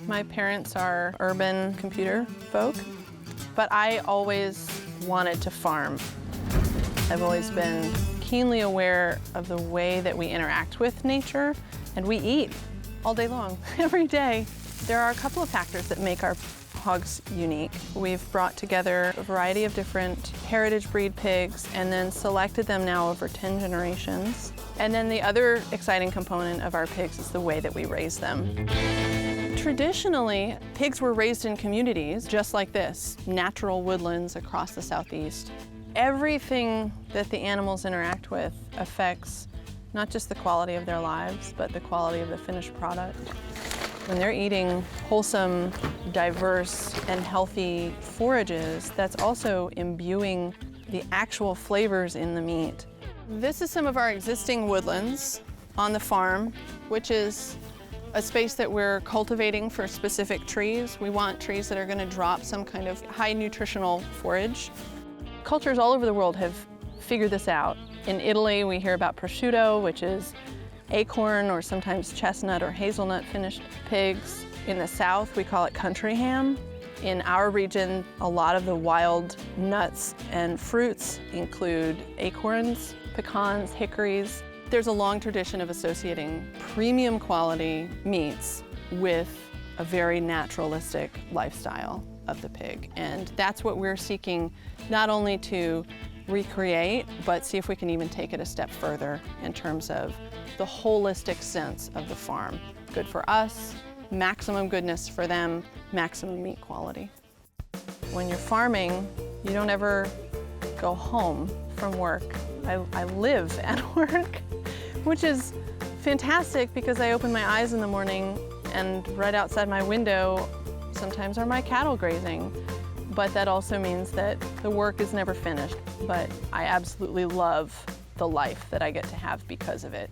My parents are urban computer folk, but I always wanted to farm. I've always been keenly aware of the way that we interact with nature, and we eat all day long, every day. There are a couple of factors that make our hogs unique. We've brought together a variety of different heritage breed pigs and then selected them now over 10 generations. And then the other exciting component of our pigs is the way that we raise them. Traditionally, pigs were raised in communities just like this, natural woodlands across the Southeast. Everything that the animals interact with affects not just the quality of their lives, but the quality of the finished product. When they're eating wholesome, diverse, and healthy forages, that's also imbuing the actual flavors in the meat. This is some of our existing woodlands on the farm, which is a space that we're cultivating for specific trees. We want trees that are going to drop some kind of high nutritional forage. Cultures all over the world have figured this out. In Italy, we hear about prosciutto, which is acorn or sometimes chestnut or hazelnut finished pigs. In the South, we call it country ham. In our region, a lot of the wild nuts and fruits include acorns, pecans, hickories. There's a long tradition of associating premium quality meats with a very naturalistic lifestyle of the pig. And that's what we're seeking, not only to recreate, but see if we can even take it a step further in terms of the holistic sense of the farm. Good for us, maximum goodness for them, maximum meat quality. When you're farming, you don't ever go home from work. I live at work, which is fantastic because I open my eyes in the morning and right outside my window sometimes are my cattle grazing. But that also means that the work is never finished. But I absolutely love the life that I get to have because of it.